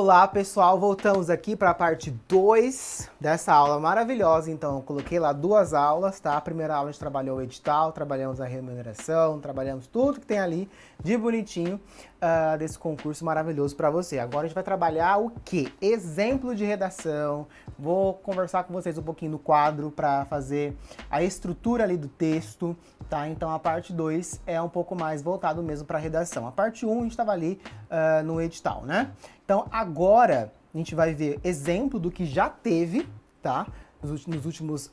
Olá pessoal, voltamos aqui para a parte 2 dessa aula maravilhosa. Então, eu coloquei lá duas aulas, tá? A primeira aula a gente trabalhou o edital, trabalhamos a remuneração, trabalhamos tudo que tem ali de bonitinho desse concurso maravilhoso para você. Agora a gente vai trabalhar o quê? Exemplo de redação. Vou conversar com vocês um pouquinho do quadro para fazer a estrutura ali do texto, tá? Então, a parte 2 é um pouco mais voltado mesmo para redação. A parte 1 a gente estava ali no edital, né? Então, agora a gente vai ver exemplo do que já teve, tá? Nos últimos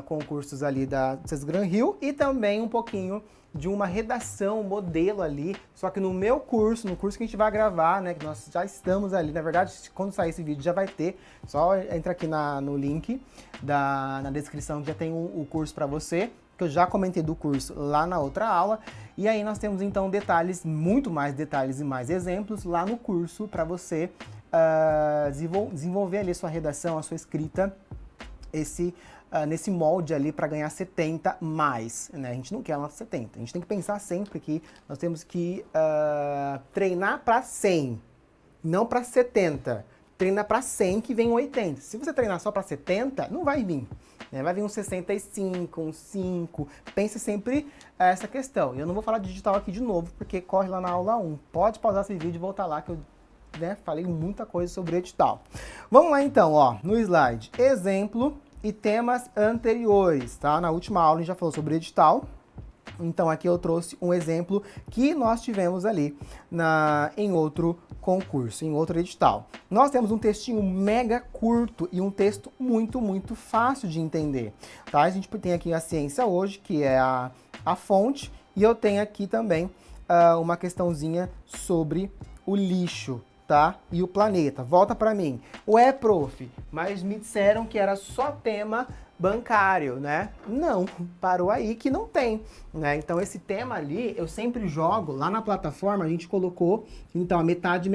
concursos ali da CES Gran Rio e também um pouquinho de uma redação, modelo ali, só que no meu curso, no curso que a gente vai gravar, né, que nós já estamos ali, na verdade, quando sair esse vídeo já vai ter, só entra aqui no link na descrição que já tem o curso para você, que eu já comentei do curso lá na outra aula, e aí nós temos então detalhes, muito mais detalhes e mais exemplos lá no curso para você desenvolver ali a sua redação, a sua escrita, nesse molde ali para ganhar 70 mais, né? A gente não quer nota 70, a gente tem que pensar sempre que nós temos que treinar para 100, não para 70. Treina para 100 que vem 80. Se você treinar só para 70, não vai vir. Né? Vai vir um 65, um 5. Pense sempre essa questão. E eu não vou falar de digital aqui de novo, porque corre lá na aula 1. Pode pausar esse vídeo e voltar lá, que eu falei muita coisa sobre edital. Vamos lá então, ó, no slide. Exemplo e temas anteriores, tá? Na última aula a gente já falou sobre edital. Então aqui eu trouxe um exemplo que nós tivemos ali em outro concurso, em outro edital. Nós temos um textinho mega curto e um texto muito, muito fácil de entender, tá? A gente tem aqui a ciência hoje, que é a fonte, e eu tenho aqui também uma questãozinha sobre o lixo, tá? E o planeta. Volta para mim. Ué, prof, mas me disseram que era só tema bancário, né? Não, parou aí que não tem, né? Então esse tema ali, eu sempre jogo, lá na plataforma a gente colocou, então, a metade,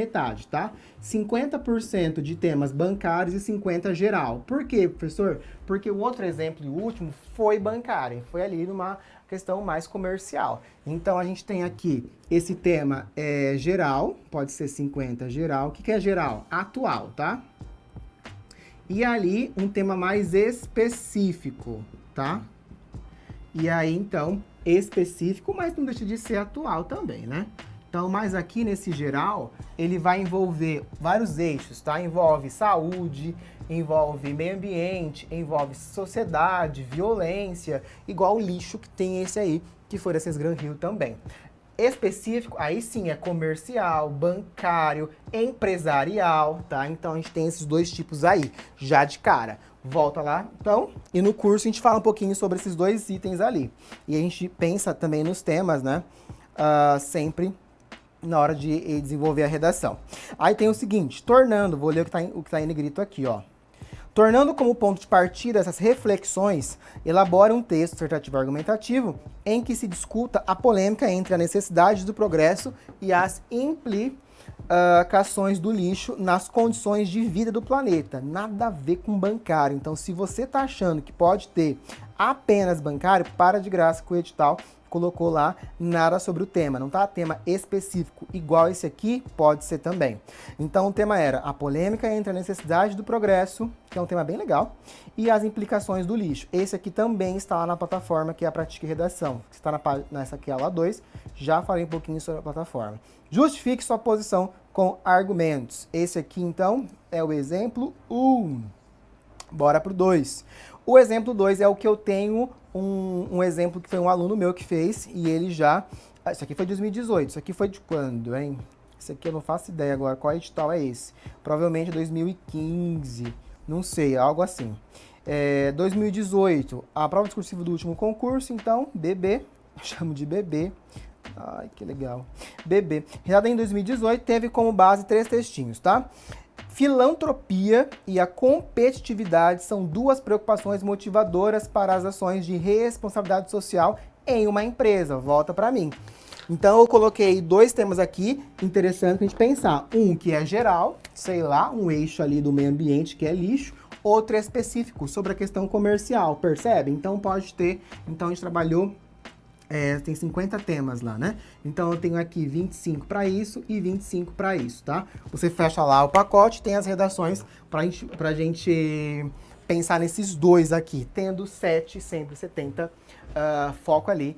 tá? 50% de temas bancários e 50% geral. Por quê, professor? Porque o outro exemplo e o último foi bancário, foi ali numa questão mais comercial. Então a gente tem aqui esse tema geral, pode ser 50 geral. O que é geral? Atual, tá? E ali, um tema mais específico, tá? E aí, então, específico, mas não deixa de ser atual também, né? Então, mas aqui nesse geral, ele vai envolver vários eixos, tá? Envolve saúde, envolve meio ambiente, envolve sociedade, violência, igual o lixo que tem esse aí, que foi da CES Gran Rio também. Específico, aí sim, é comercial, bancário, empresarial, tá? Então, a gente tem esses dois tipos aí, já de cara. Volta lá, então, e no curso a gente fala um pouquinho sobre esses dois itens ali. E a gente pensa também nos temas, né? Sempre na hora de desenvolver a redação. Aí tem o seguinte, tornando, vou ler o que tá em negrito aqui, ó. Tornando como ponto de partida essas reflexões, elabora um texto dissertativo argumentativo em que se discuta a polêmica entre a necessidade do progresso e as implicações do lixo nas condições de vida do planeta. Nada a ver com bancário. Então, se você está achando que pode ter apenas bancário, para de graça com o edital. Colocou lá nada sobre o tema, não tá? Tema específico, igual esse aqui, pode ser também. Então o tema era a polêmica entre a necessidade do progresso, que é um tema bem legal, e as implicações do lixo. Esse aqui também está lá na plataforma, que é a Pratique Redação, que está nessa aqui, aula 2, já falei um pouquinho sobre a plataforma. Justifique sua posição com argumentos. Esse aqui, então, é o exemplo 1. Bora pro 2. O exemplo 2 é o que eu tenho um exemplo que foi um aluno meu que fez e ele já... Isso aqui foi 2018, isso aqui foi de quando, hein? Isso aqui eu não faço ideia agora, qual edital é esse? Provavelmente 2015, não sei, algo assim. 2018, a prova discursiva do último concurso, então, BB, chamo de BB. Ai, que legal. BB. Realizada em 2018, teve como base 3 textinhos, tá? Filantropia e a competitividade são duas preocupações motivadoras para as ações de responsabilidade social em uma empresa. Volta para mim. Então, eu coloquei 2 temas aqui interessantes para a gente pensar. Um que é geral, sei lá, um eixo ali do meio ambiente que é lixo. Outro é específico, sobre a questão comercial, percebe? Então, pode ter. Então, a gente trabalhou tem 50 temas lá, né? Então eu tenho aqui 25 para isso e 25 para isso, tá? Você fecha lá o pacote, tem as redações pra gente pensar nesses dois aqui, tendo 7, sempre 70, foco ali,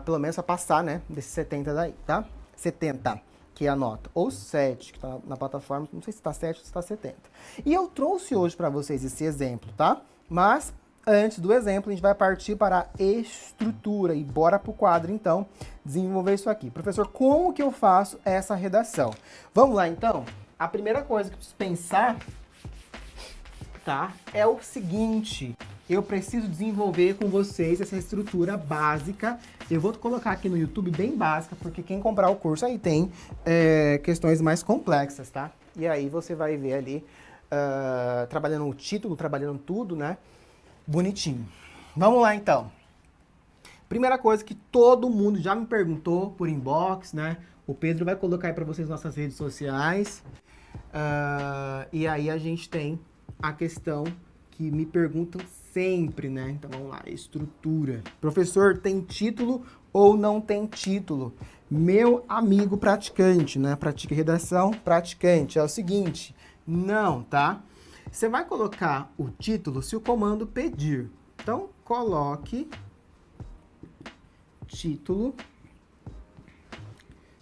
pelo menos pra passar, né? Desses 70 daí, tá? 70, que é a nota, ou 7, que tá na plataforma, não sei se tá 7 ou se tá 70. E eu trouxe hoje para vocês esse exemplo, tá? Mas antes do exemplo, a gente vai partir para a estrutura e bora pro quadro, então, desenvolver isso aqui. Professor, como que eu faço essa redação? Vamos lá, então? A primeira coisa que eu preciso pensar, tá, é o seguinte. Eu preciso desenvolver com vocês essa estrutura básica. Eu vou colocar aqui no YouTube bem básica, porque quem comprar o curso aí tem questões mais complexas, tá? E aí você vai ver ali, trabalhando o título, trabalhando tudo, né? Bonitinho. Vamos lá, então. Primeira coisa que todo mundo já me perguntou por inbox, né? O Pedro vai colocar aí para vocês nas nossas redes sociais. E aí a gente tem a questão que me perguntam sempre, né? Então vamos lá, estrutura. Professor, tem título ou não tem título? Meu amigo praticante, né? Pratica redação, praticante. É o seguinte, não, tá? Você vai colocar o título se o comando pedir. Então, coloque título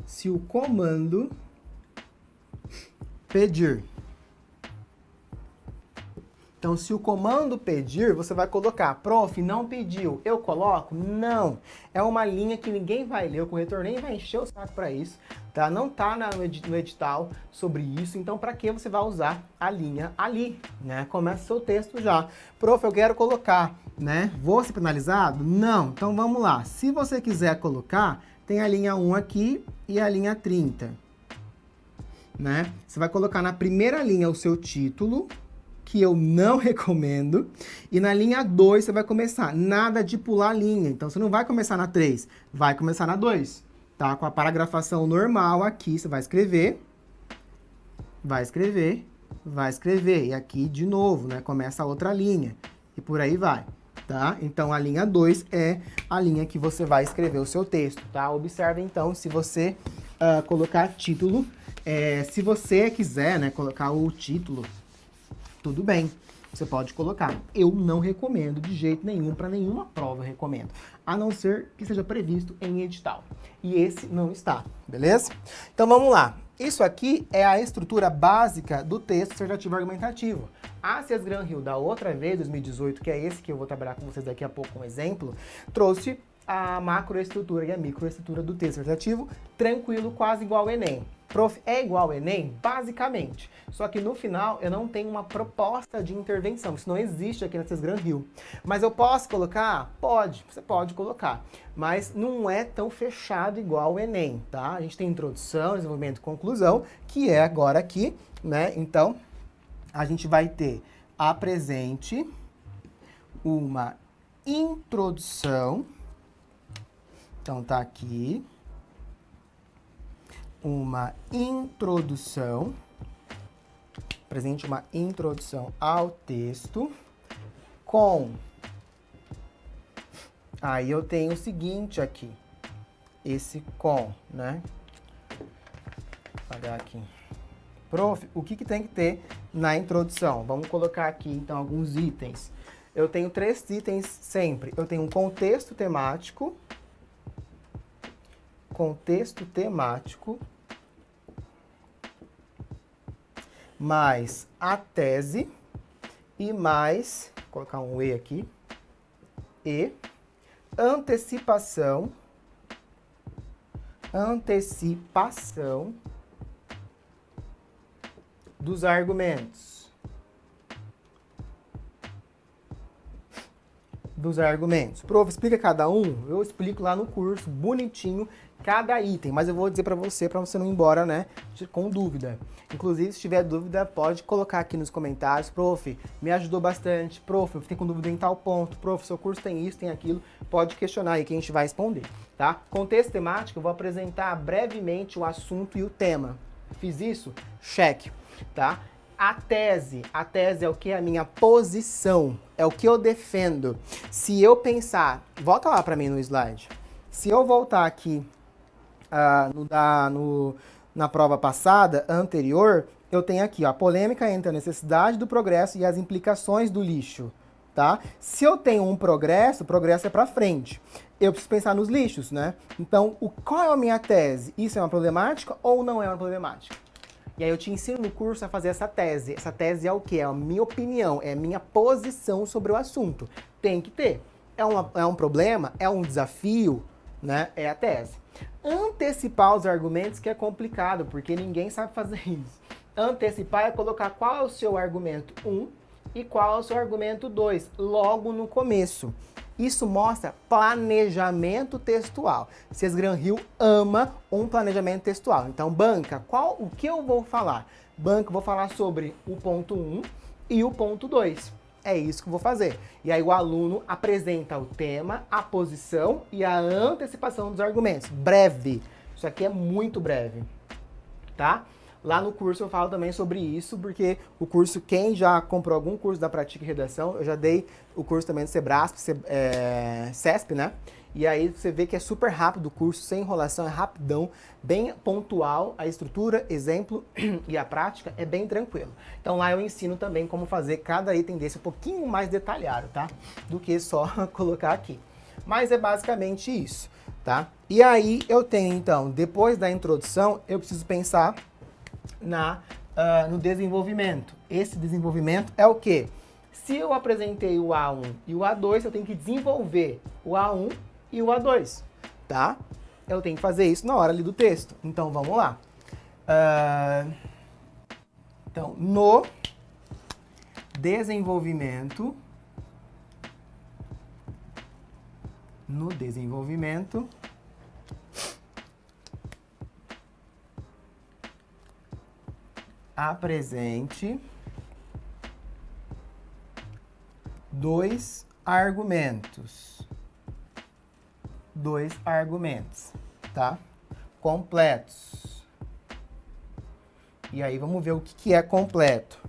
se o comando pedir. Então, se o comando pedir, você vai colocar, prof, não pediu, eu coloco? Não. É uma linha que ninguém vai ler, o corretor nem vai encher o saco para isso, tá? Não tá no edital sobre isso, então para que você vai usar a linha ali, né? Começa o seu texto já. Prof, eu quero colocar, né? Vou ser penalizado? Não. Então, vamos lá. Se você quiser colocar, tem a linha 1 aqui e a linha 30, né? Você vai colocar na primeira linha o seu título, que eu não recomendo. E na linha 2 você vai começar, nada de pular a linha. Então você não vai começar na 3, vai começar na 2, tá? Com a paragrafação normal aqui, você vai escrever, vai escrever, vai escrever. E aqui de novo, né? Começa a outra linha. E por aí vai, tá? Então a linha 2 é a linha que você vai escrever o seu texto, tá? Observe então, se você colocar título, se você quiser, né, colocar o título, tudo bem, você pode colocar. Eu não recomendo de jeito nenhum, para nenhuma prova eu recomendo. A não ser que seja previsto em edital. E esse não está, beleza? Então vamos lá. Isso aqui é a estrutura básica do texto dissertativo argumentativo. A CES Gran Rio da outra vez, 2018, que é esse que eu vou trabalhar com vocês daqui a pouco um exemplo, trouxe a macroestrutura e a microestrutura do texto dissertativo, tranquilo, quase igual ao Enem. Prof, é igual ao Enem? Basicamente. Só que no final eu não tenho uma proposta de intervenção. Isso não existe aqui na CES Gran Rio. Mas eu posso colocar? Pode, você pode colocar. Mas não é tão fechado igual ao Enem, tá? A gente tem introdução, desenvolvimento e conclusão, que é agora aqui, né? Então, a gente vai ter apresente uma introdução. Então, tá aqui. Uma introdução, apresente uma introdução ao texto com... Aí eu tenho o seguinte aqui, esse com, né? Vou apagar aqui. Prof, o que tem que ter na introdução? Vamos colocar aqui, então, alguns itens. Eu tenho 3 itens sempre. Eu tenho um contexto temático, mais a tese e mais, vou colocar um E aqui, e antecipação dos argumentos. Prof, explica cada um? Eu explico lá no curso, bonitinho, cada item, mas eu vou dizer para você não ir embora, né, com dúvida. Inclusive, se tiver dúvida, pode colocar aqui nos comentários. Prof, me ajudou bastante. Prof, eu fiquei com dúvida em tal ponto. Prof, seu curso tem isso, tem aquilo. Pode questionar aí que a gente vai responder, tá? Contexto temático, eu vou apresentar brevemente o assunto e o tema. Fiz isso? Cheque, tá? A tese é o que? A minha posição, é o que eu defendo. Se eu pensar, volta lá para mim no slide. Se eu voltar aqui na prova passada, anterior, eu tenho aqui, ó, a polêmica entre a necessidade do progresso e as implicações do lixo, tá? Se eu tenho um progresso, o progresso é para frente. Eu preciso pensar nos lixos, né? Então, qual é a minha tese? Isso é uma problemática ou não é uma problemática? E aí eu te ensino no curso a fazer essa tese. Essa tese é o quê? É a minha opinião, é a minha posição sobre o assunto. Tem que ter. É um problema? É um desafio? Né? É a tese. Antecipar os argumentos que é complicado, porque ninguém sabe fazer isso. Antecipar é colocar qual é o seu argumento 1 e qual é o seu argumento 2, logo no começo. Isso mostra planejamento textual. Cesgran Hill ama um planejamento textual. Então, banca, o que eu vou falar? Banca, vou falar sobre o ponto 1 e o ponto 2. É isso que eu vou fazer. E aí o aluno apresenta o tema, a posição e a antecipação dos argumentos. Breve. Isso aqui é muito breve, tá? Lá no curso eu falo também sobre isso, porque o curso, quem já comprou algum curso da Pratique Redação, eu já dei o curso também do Sebrasp, CESP, né? E aí você vê que é super rápido o curso, sem enrolação, é rapidão, bem pontual, a estrutura, exemplo e a prática é bem tranquilo. Então lá eu ensino também como fazer cada item desse um pouquinho mais detalhado, tá? Do que só colocar aqui. Mas é basicamente isso, tá? E aí eu tenho então, depois da introdução, eu preciso pensar no desenvolvimento. Esse desenvolvimento é o quê? Se eu apresentei o A1 e o A2, eu tenho que desenvolver o A1 e o A2, tá? Eu tenho que fazer isso na hora ali do texto. Então, vamos lá. Então, no desenvolvimento, apresente dois argumentos, tá? Completos. E aí vamos ver o que é completo.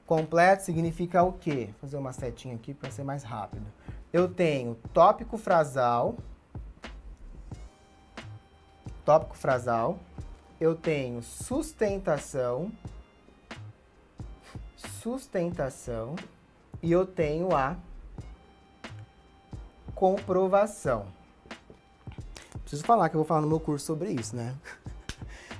Completo significa o quê? Vou fazer uma setinha aqui para ser mais rápido. Eu tenho tópico frasal, eu tenho sustentação, e eu tenho a comprovação. Preciso falar que eu vou falar no meu curso sobre isso, né?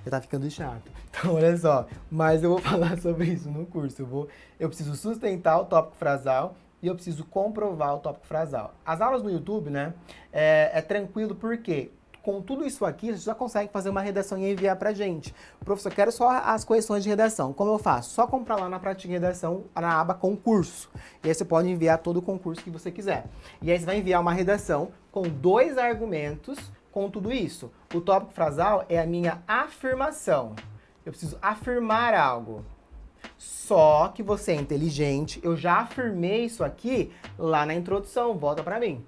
Já tá ficando chato. Então, olha só, mas eu vou falar sobre isso no curso. Eu preciso sustentar o tópico frasal e eu preciso comprovar o tópico frasal. As aulas no YouTube, né, é tranquilo porque com tudo isso aqui, você já consegue fazer uma redação e enviar pra gente. Professor, quero só as correções de redação. Como eu faço? Só comprar lá na Pratique Redação, na aba concurso. E aí você pode enviar todo o concurso que você quiser. E aí você vai enviar uma redação com 2 argumentos com tudo isso. O tópico frasal é a minha afirmação. Eu preciso afirmar algo. Só que você é inteligente, eu já afirmei isso aqui lá na introdução, volta pra mim.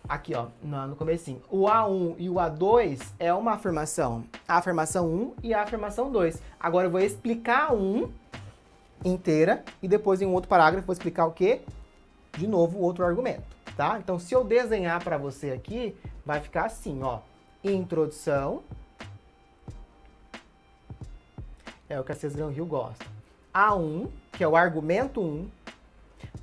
Aqui, ó, no comecinho. O A1 e o A2 é uma afirmação. A afirmação 1 e a afirmação 2. Agora eu vou explicar a 1 inteira e depois em um outro parágrafo vou explicar o quê? De novo, o outro argumento, tá? Então, se eu desenhar para você aqui, vai ficar assim, ó. Introdução. É o que a Cesgran Hill gosta. A1, que é o argumento 1.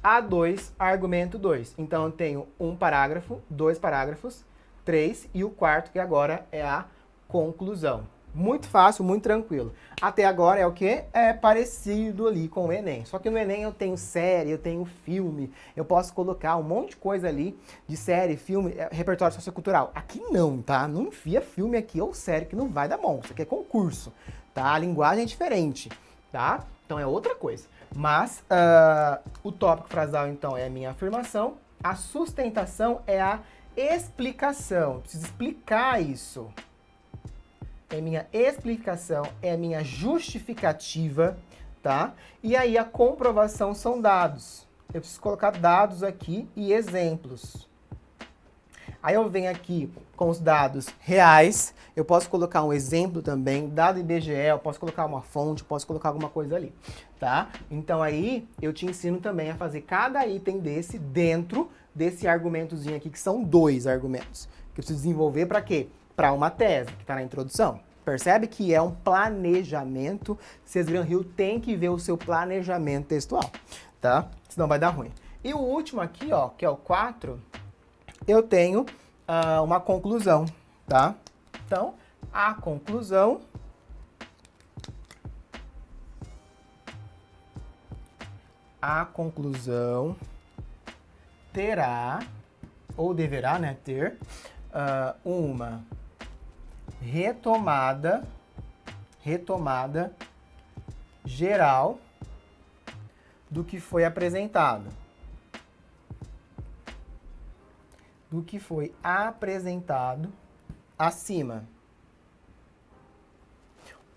A2, argumento 2. Então, eu tenho um parágrafo, 2 parágrafos, 3 e o quarto, que agora é a conclusão. Muito fácil, muito tranquilo. Até agora é o quê? É parecido ali com o Enem. Só que no Enem eu tenho série, eu tenho filme, eu posso colocar um monte de coisa ali de série, filme, repertório sociocultural. Aqui não, tá? Não enfia filme aqui ou série que não vai dar bom. Isso aqui é concurso, tá? A linguagem é diferente, tá? Então é outra coisa. Mas o tópico frasal, então, é a minha afirmação. A sustentação é a explicação. Eu preciso explicar isso. É minha explicação, é a minha justificativa, tá? E aí a comprovação são dados. Eu preciso colocar dados aqui e exemplos. Aí eu venho aqui com os dados reais, eu posso colocar um exemplo também, dado IBGE, eu posso colocar uma fonte, eu posso colocar alguma coisa ali, tá? Então aí eu te ensino também a fazer cada item desse dentro desse argumentozinho aqui, que são 2 argumentos. que eu preciso desenvolver para quê? Para uma tese, que está na introdução. Percebe que é um planejamento. Vocês Gran Rio tem que ver o seu planejamento textual, tá? Senão vai dar ruim. E o último aqui, ó, que é o 4, eu tenho uma conclusão, tá? Então, a conclusão terá, ou deverá, né, ter, uma retomada geral do que foi apresentado. Do que foi apresentado acima.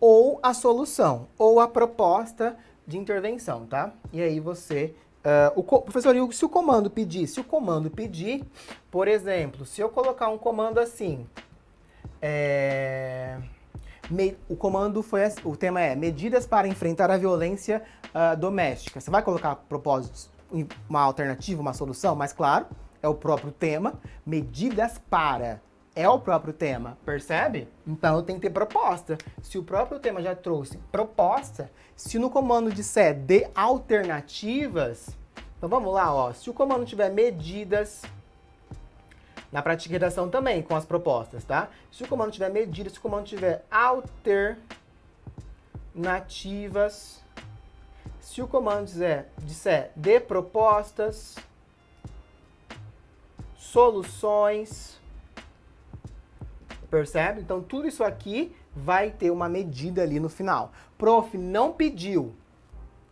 Ou a solução, ou a proposta de intervenção, tá? E aí você... professor Hugo, se o comando pedir, por exemplo, se eu colocar um comando assim, o comando foi, o tema é medidas para enfrentar a violência doméstica. Você vai colocar propósitos, uma alternativa, uma solução, mas claro, é o próprio tema. Medidas para é o próprio tema, percebe? Então eu tenho que ter proposta. Se o próprio tema já trouxe proposta, se no comando disser de alternativas, então vamos lá, ó. Se o comando tiver medidas, na prática de redação também, com as propostas, tá? Se o comando tiver medidas, se o comando tiver alternativas, se o comando disser de propostas, soluções, percebe? Então tudo isso aqui vai ter uma medida ali no final. Prof, não pediu.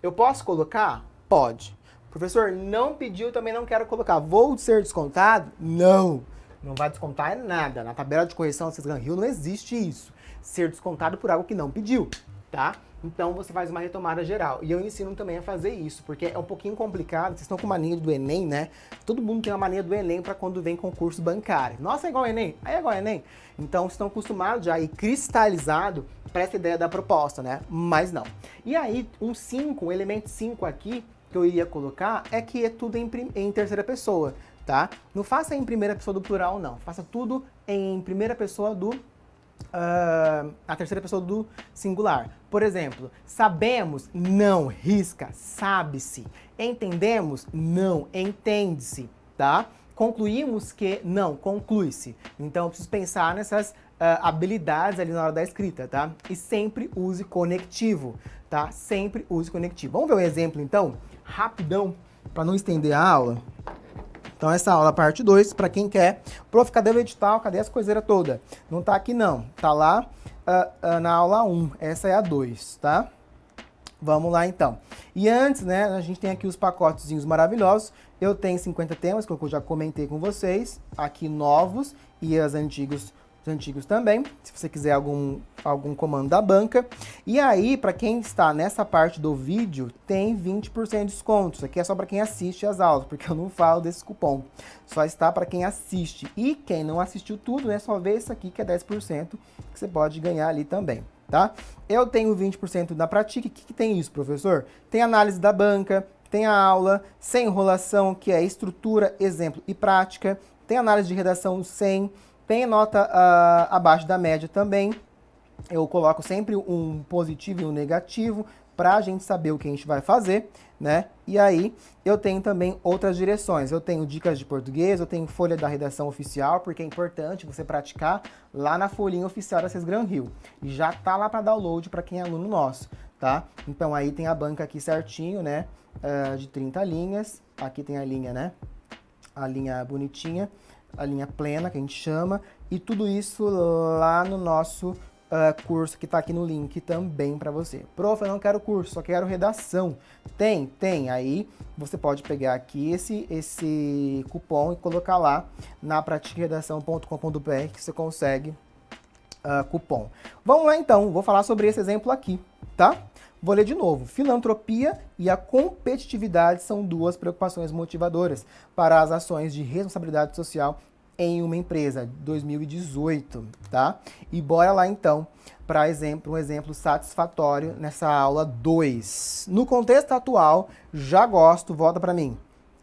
Eu posso colocar? Pode. Professor, não pediu, também não quero colocar. Vou ser descontado? Não. Não vai descontar nada. Na tabela de correção do Gran Rio não existe isso. Ser descontado por algo que não pediu, tá? Então você faz uma retomada geral. E eu ensino também a fazer isso, porque é um pouquinho complicado. Vocês estão com mania do Enem, né? Todo mundo tem uma mania do Enem para quando vem concurso bancário. Nossa, é igual ao Enem? Aí é igual ao Enem. Então vocês estão acostumados já e cristalizado para essa ideia da proposta, né? Mas não. E aí, um elemento 5 aqui, que eu iria colocar, é que é tudo em terceira pessoa, tá? Não faça em primeira pessoa do plural, não. Faça tudo em primeira pessoa do... a terceira pessoa do singular. Por exemplo, sabemos, não, risca, sabe-se. Entendemos, não, entende-se, tá? Concluímos que, não, conclui-se. Então, eu preciso pensar nessas habilidades ali na hora da escrita, tá? E sempre use conectivo, tá? Sempre use conectivo. Vamos ver um exemplo, então? Rapidão, para não estender a aula. Então essa aula, parte 2, para quem quer. Prof, cadê o edital? Cadê as coiseiras todas? Não tá aqui não, tá lá na aula 1, essa é a 2, tá? Vamos lá então. E antes, né, a gente tem aqui os pacotezinhos maravilhosos. Eu tenho 50 temas, que eu já comentei com vocês, aqui novos e os antigos também, se você quiser algum comando da banca. E aí, para quem está nessa parte do vídeo, tem 20% de desconto. Isso aqui é só para quem assiste as aulas, porque eu não falo desse cupom. Só está para quem assiste. E quem não assistiu tudo, né, só vê isso aqui que é 10%, que você pode ganhar ali também, tá? Eu tenho 20% da Pratique. O que tem isso, professor? Tem análise da banca, tem a aula, sem enrolação, que é estrutura, exemplo e prática. Tem análise de redação sem... Tem nota abaixo da média também. Eu coloco sempre um positivo e um negativo para a gente saber o que a gente vai fazer, né? E aí eu tenho também outras direções. Eu tenho dicas de português, eu tenho folha da redação oficial, porque é importante você praticar lá na folhinha oficial da Gran Rio. E já tá lá para download para quem é aluno nosso, tá? Então aí tem a banca aqui certinho, né? De 30 linhas. Aqui tem a linha, né? A linha bonitinha. A linha plena, que a gente chama, e tudo isso lá no nosso curso, que está aqui no link também para você. Prof, eu não quero curso, só quero redação. Tem. Aí você pode pegar aqui esse cupom e colocar lá na pratiqueredação.com.br que você consegue cupom. Vamos lá então, vou falar sobre esse exemplo aqui, tá? Vou ler de novo. Filantropia e a competitividade são duas preocupações motivadoras para as ações de responsabilidade social em uma empresa, 2018, tá? E bora lá então para um exemplo satisfatório nessa aula 2. No contexto atual, já gosto, volta para mim.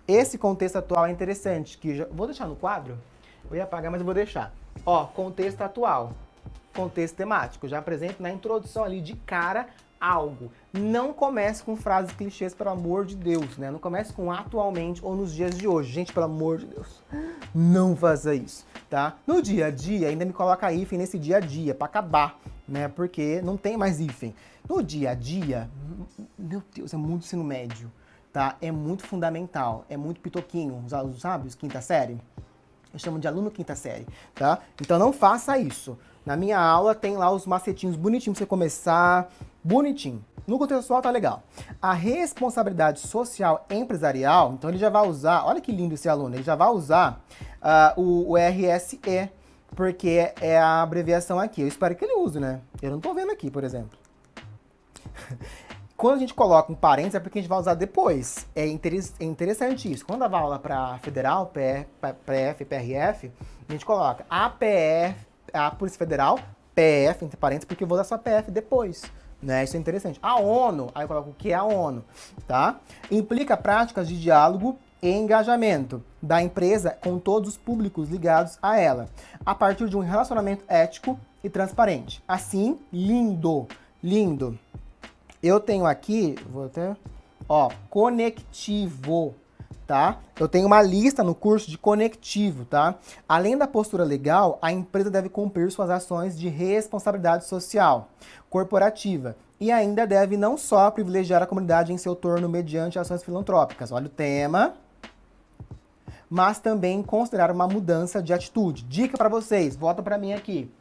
Esse contexto atual é interessante, vou deixar no quadro? Eu ia apagar, mas eu vou deixar. Ó, contexto atual, contexto temático. Já apresento na introdução ali de cara algo. Não comece com frases clichês, pelo amor de Deus, né? Não comece com atualmente ou nos dias de hoje. Gente, pelo amor de Deus, não faça isso, tá? No dia a dia, ainda me coloca hífen nesse dia a dia, pra acabar, né? Porque não tem mais hífen. No dia a dia, meu Deus, é muito ensino médio, tá? É muito fundamental, é muito pitoquinho, os alunos, sabe? Os quinta série. Eu chamo de aluno quinta série, tá? Então não faça isso. Na minha aula tem lá os macetinhos bonitinhos pra você começar, bonitinho. No contextual tá legal. A responsabilidade social empresarial, então ele já vai usar, olha que lindo esse aluno, ele já vai usar o RSE, porque é a abreviação aqui. Eu espero que ele use, né? Eu não tô vendo aqui, por exemplo. Quando a gente coloca um parênteses é porque a gente vai usar depois. É interessante isso. Quando dava aula para federal, PF, PRF, a gente coloca a PF, a Polícia Federal, PF, entre parênteses, porque eu vou usar só PF depois. Né? Isso é interessante. A ONU, aí eu coloco o que é a ONU, tá? Implica práticas de diálogo e engajamento da empresa com todos os públicos ligados a ela, a partir de um relacionamento ético e transparente. Assim, lindo, lindo. Eu tenho aqui, vou até, ó, conectivo, tá? Eu tenho uma lista no curso de conectivo, tá? Além da postura legal, a empresa deve cumprir suas ações de responsabilidade social, corporativa, e ainda deve não só privilegiar a comunidade em seu torno mediante ações filantrópicas, olha o tema, mas também considerar uma mudança de atitude. Dica para vocês, volta para mim aqui.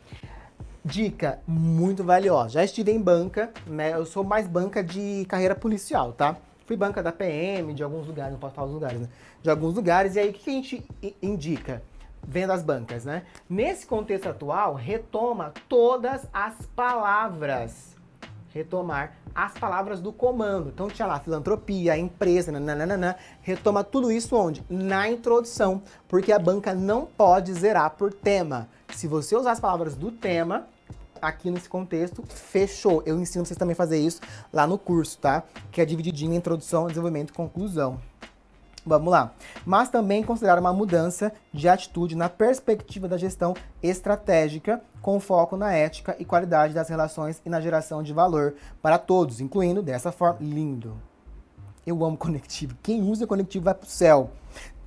Dica muito valiosa. Já estive em banca, né? Eu sou mais banca de carreira policial, tá? Fui banca da PM, de alguns lugares, não posso falar os lugares, né? De alguns lugares, e aí o que a gente indica? Vendo as bancas, né? Nesse contexto atual, retoma todas as palavras. Retomar as palavras do comando. Então tinha lá filantropia, empresa, nananana. Retoma tudo isso onde? Na introdução, porque a banca não pode zerar por tema. Se você usar as palavras do tema, aqui nesse contexto, fechou. Eu ensino vocês também a fazer isso lá no curso, tá? Que é divididinho em introdução, desenvolvimento e conclusão. Vamos lá. Mas também considerar uma mudança de atitude na perspectiva da gestão estratégica, com foco na ética e qualidade das relações e na geração de valor para todos, incluindo dessa forma. Lindo. Eu amo conectivo. Quem usa conectivo vai pro céu.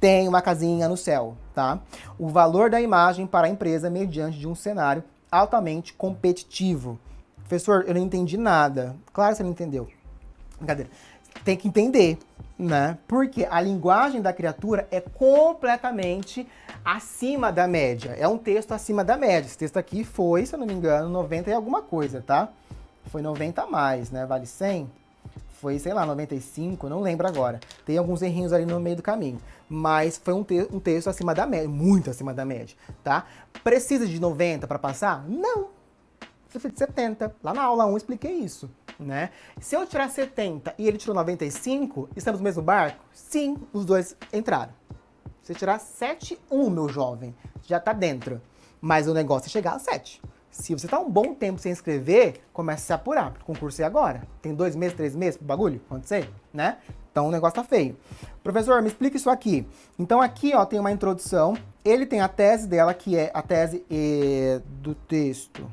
Tem uma casinha no céu, tá? O valor da imagem para a empresa mediante de um cenário altamente competitivo. Professor, eu não entendi nada. Claro que você não entendeu. Brincadeira. Tem que entender, né? Porque a linguagem da criatura é completamente acima da média. É um texto acima da média. Esse texto aqui foi, se eu não me engano, 90 e alguma coisa, tá? Foi 90 a mais, né? Vale 100? Foi, sei lá, 95, não lembro agora. Tem alguns errinhos ali no meio do caminho. Mas foi um texto acima da média, muito acima da média, tá? Precisa de 90 para passar? Não. Precisa de 70. Lá na aula 1 eu expliquei isso, né? Se eu tirar 70 e ele tirou 95, estamos no mesmo barco? Sim, os dois entraram. Se eu tirar 7,1, meu jovem, já tá dentro. Mas o negócio é chegar a 7. Se você tá um bom tempo sem escrever, comece a se apurar, porque o concurso é agora. Tem 2 meses, 3 meses pro bagulho acontecer, né? Então o negócio tá feio. Professor, me explica isso aqui. Então aqui, ó, tem uma introdução. Ele tem a tese dela, que é a tese do texto.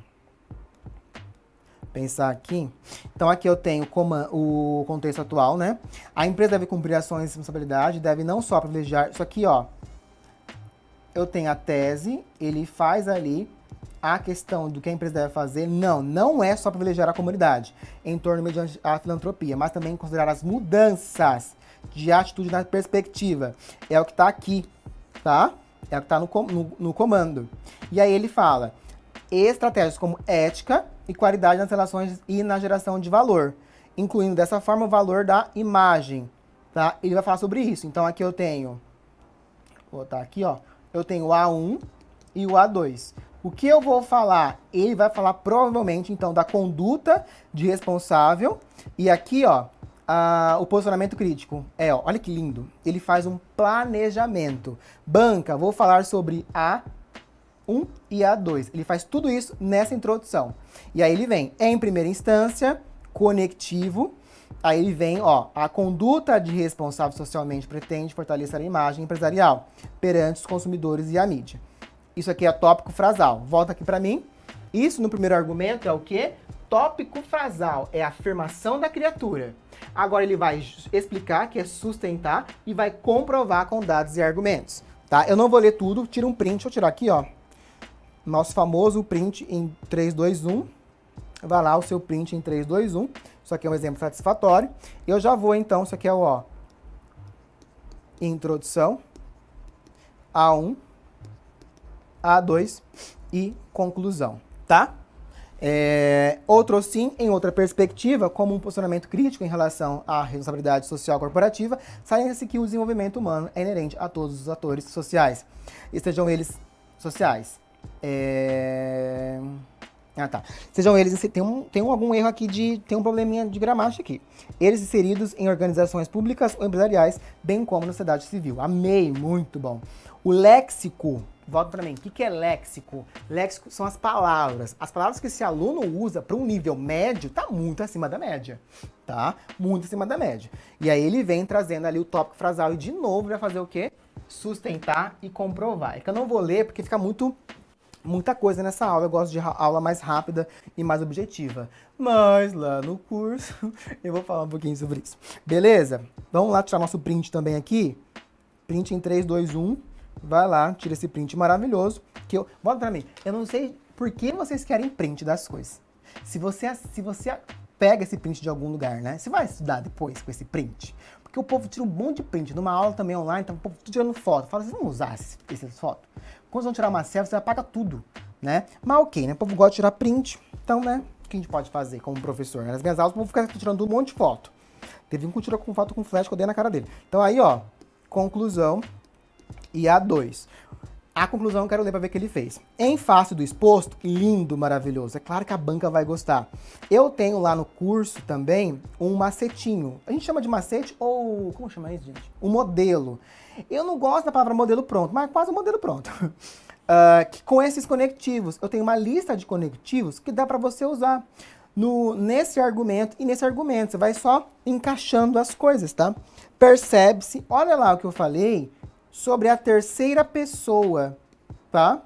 Pensar aqui. Então aqui eu tenho o contexto atual, né? A empresa deve cumprir ações de responsabilidade, deve não só privilegiar... Isso aqui, ó. Eu tenho a tese, ele faz ali a questão do que a empresa deve fazer. Não é só privilegiar a comunidade em torno mediante a filantropia, mas também considerar as mudanças de atitude na perspectiva. É o que tá aqui, tá? É o que tá no comando. E aí ele fala... estratégias como ética e qualidade nas relações e na geração de valor, incluindo dessa forma o valor da imagem, tá? Ele vai falar sobre isso. Então aqui eu tenho, vou botar aqui, ó, eu tenho o A1 e o A2. O que eu vou falar? Ele vai falar provavelmente, então, da conduta de responsável e aqui, ó, o posicionamento crítico. Ó, olha que lindo. Ele faz um planejamento. Banca, vou falar sobre A1 e A2. Ele faz tudo isso nessa introdução. E aí ele vem, em primeira instância, conectivo. Aí ele vem, ó, a conduta de responsável socialmente pretende fortalecer a imagem empresarial perante os consumidores e a mídia. Isso aqui é tópico frasal. Volta aqui para mim. Isso no primeiro argumento é o quê? Tópico frasal. É a afirmação da criatura. Agora ele vai explicar, que é sustentar, e vai comprovar com dados e argumentos. Tá? Eu não vou ler tudo. Tira um print. Deixa eu tirar aqui, ó. Nosso famoso print em 3, 2, 1. Vai lá o seu print em 3, 2, 1. Isso aqui é um exemplo satisfatório. Eu já vou, então, isso aqui é o, ó, introdução, A1, A2 e conclusão, tá? Outro sim, em outra perspectiva, como um posicionamento crítico em relação à responsabilidade social corporativa, salienta-se que o desenvolvimento humano é inerente a todos os atores sociais, estejam eles sociais. Tá. Sejam eles, tem algum erro aqui, tem um probleminha de gramática aqui. Eles inseridos em organizações públicas ou empresariais, bem como na sociedade civil. Amei, muito bom. O léxico, volta para mim, o que é léxico? Léxico são as palavras. As palavras que esse aluno usa para um nível médio, tá muito acima da média, tá? Muito acima da média. E aí ele vem trazendo ali o tópico frasal e de novo vai fazer o quê? Sustentar e comprovar. É que eu não vou ler porque fica muita coisa nessa aula, eu gosto de aula mais rápida e mais objetiva. Mas lá no curso eu vou falar um pouquinho sobre isso. Beleza? Vamos lá tirar nosso print também aqui. Print em 3, 2, 1. Vai lá, tira esse print maravilhoso. Volta pra mim. Eu não sei por que vocês querem print das coisas. Se você pega esse print de algum lugar, né? Você vai estudar depois com esse print. Porque o povo tira um monte de print. Numa aula também online, tá o povo tirando foto. Fala, vocês vão usar essas fotos? Quando vão tirar uma selfie, você apaga tudo, né? Mas ok, né? O povo gosta de tirar print. Então, né? O que a gente pode fazer como professor? Nas minhas aulas, o povo fica tirando um monte de foto. Teve um que tirou com foto com flash que eu dei na cara dele. Então aí, ó, conclusão e A2. A conclusão eu quero ler para ver o que ele fez. Em face do exposto, lindo, maravilhoso. É claro que a banca vai gostar. Eu tenho lá no curso também um macetinho. A gente chama de macete ou... como chama isso, gente? Um modelo. Eu não gosto da palavra modelo pronto, mas quase um modelo pronto. Com esses conectivos. Eu tenho uma lista de conectivos que dá para você usar nesse argumento e nesse argumento. Você vai só encaixando as coisas, tá? Percebe-se, olha lá o que eu falei sobre a terceira pessoa, tá?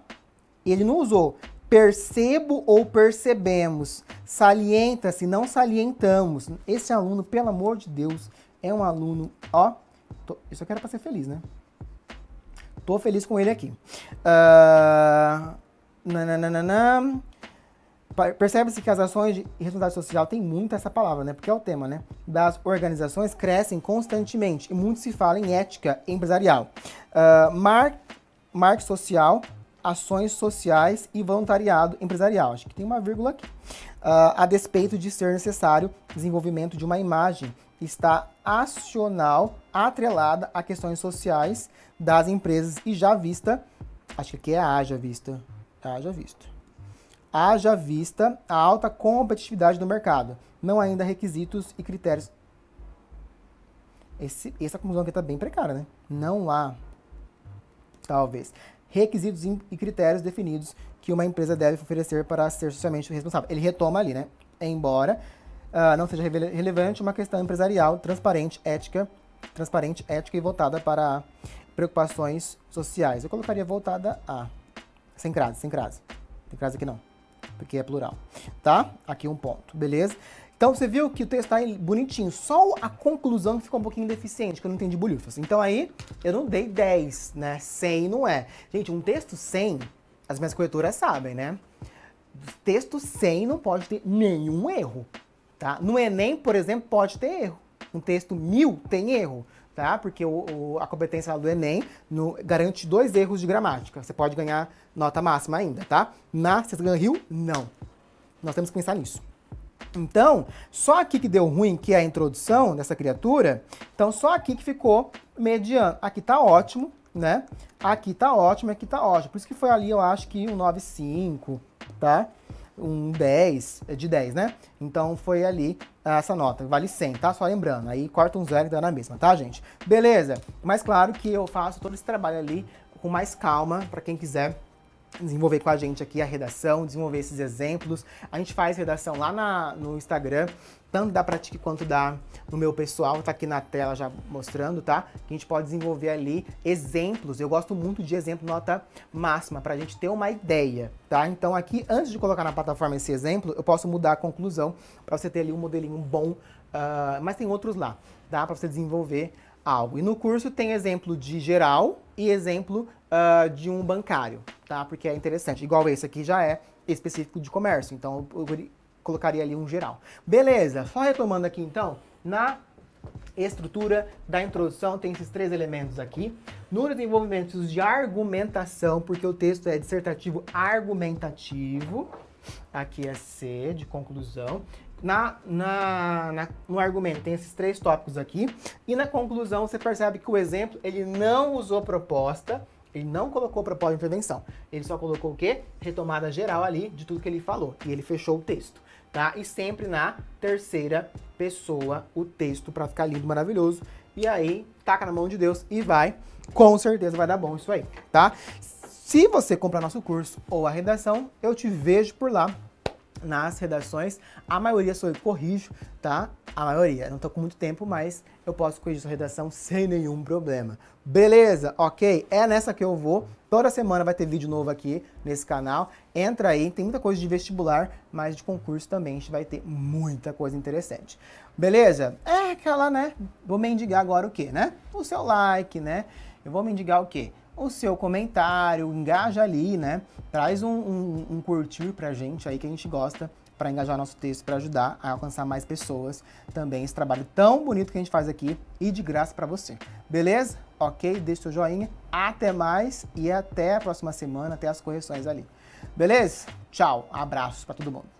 Ele não usou percebo ou percebemos. Salienta-se, não salientamos. Esse aluno, pelo amor de Deus, é um aluno, ó... Isso eu quero para ser feliz, né? Tô feliz com ele aqui. Percebe-se que as ações de responsabilidade social tem muito essa palavra, né? Porque é o tema, né? Das organizações crescem constantemente e muito se fala em ética empresarial. Marketing social, ações sociais e voluntariado empresarial. Acho que tem uma vírgula aqui. A despeito de ser necessário desenvolvimento de uma imagem, está atrelada a questões sociais das empresas e já vista, acho que aqui é haja vista a alta competitividade do mercado, não ainda requisitos e critérios. Essa conclusão aqui está bem precária, né? Não há, talvez, requisitos e critérios definidos que uma empresa deve oferecer para ser socialmente responsável. Ele retoma ali, né? Embora não seja relevante uma questão empresarial transparente, ética e voltada para preocupações sociais. Eu colocaria voltada a... Sem crase. Tem crase aqui não, porque é plural. Tá? Aqui um ponto, beleza? Então você viu que o texto tá bonitinho, só a conclusão que ficou um pouquinho deficiente, que eu não entendi bolhufas. Então aí eu não dei 10, né? 100 não é. Gente, um texto 100, as minhas corretoras sabem, né? Texto 100 não pode ter nenhum erro. Tá? No Enem, por exemplo, pode ter erro. Um texto 1000 tem erro, tá? Porque a competência do Enem garante 2 erros de gramática. Você pode ganhar nota máxima ainda, tá? Mas você ganha Rio? Não. Nós temos que pensar nisso. Então, só aqui que deu ruim, que é a introdução dessa criatura, então só aqui que ficou mediano. Aqui tá ótimo, né? Aqui tá ótimo, aqui tá ótimo. Por isso que foi ali, eu acho que um 9,5, tá? Um 10, de 10, né? Então foi ali essa nota, vale 100, tá? Só lembrando, aí corta um 0 e dá na mesma, tá, gente? Beleza? Mas claro que eu faço todo esse trabalho ali com mais calma, para quem quiser desenvolver com a gente aqui a redação, desenvolver esses exemplos. A gente faz redação lá no Instagram, tanto da Pratique quanto no meu pessoal, tá aqui na tela já mostrando, tá? Que a gente pode desenvolver ali exemplos. Eu gosto muito de exemplo nota máxima, pra gente ter uma ideia, tá? Então aqui, antes de colocar na plataforma esse exemplo, eu posso mudar a conclusão pra você ter ali um modelinho bom, mas tem outros lá, tá? Pra você desenvolver algo. E no curso tem exemplo de geral e exemplo de um bancário, tá? Porque é interessante. Igual esse aqui já é específico de comércio, então eu colocaria ali um geral. Beleza, só retomando aqui então, na estrutura da introdução tem esses 3 elementos aqui. No desenvolvimento de argumentação, porque o texto é dissertativo argumentativo, aqui é C, de conclusão. No argumento tem esses 3 tópicos aqui, e na conclusão você percebe que o exemplo, ele não usou proposta, ele não colocou proposta de intervenção, ele só colocou o quê? Retomada geral ali de tudo que ele falou, e ele fechou o texto, tá? E sempre na terceira pessoa o texto para ficar lindo, maravilhoso, e aí taca na mão de Deus e vai, com certeza vai dar bom isso aí, tá? Se você comprar nosso curso ou a redação, eu te vejo por lá. Nas redações, a maioria sou eu que corrijo, tá? A maioria, não tô com muito tempo, mas eu posso corrigir sua redação sem nenhum problema. Beleza? Ok? É nessa que eu vou. Toda semana vai ter vídeo novo aqui nesse canal. Entra aí, tem muita coisa de vestibular, mas de concurso também a gente vai ter muita coisa interessante. Beleza? É aquela, né? Vou mendigar agora o quê, né? O seu like, né? Eu vou mendigar o quê? O seu comentário, engaja ali, né? Traz um curtir pra gente aí que a gente gosta para engajar nosso texto, para ajudar a alcançar mais pessoas também esse trabalho tão bonito que a gente faz aqui e de graça para você. Beleza? Ok? Deixa seu joinha. Até mais e até a próxima semana, até as correções ali. Beleza? Tchau. Abraços para todo mundo.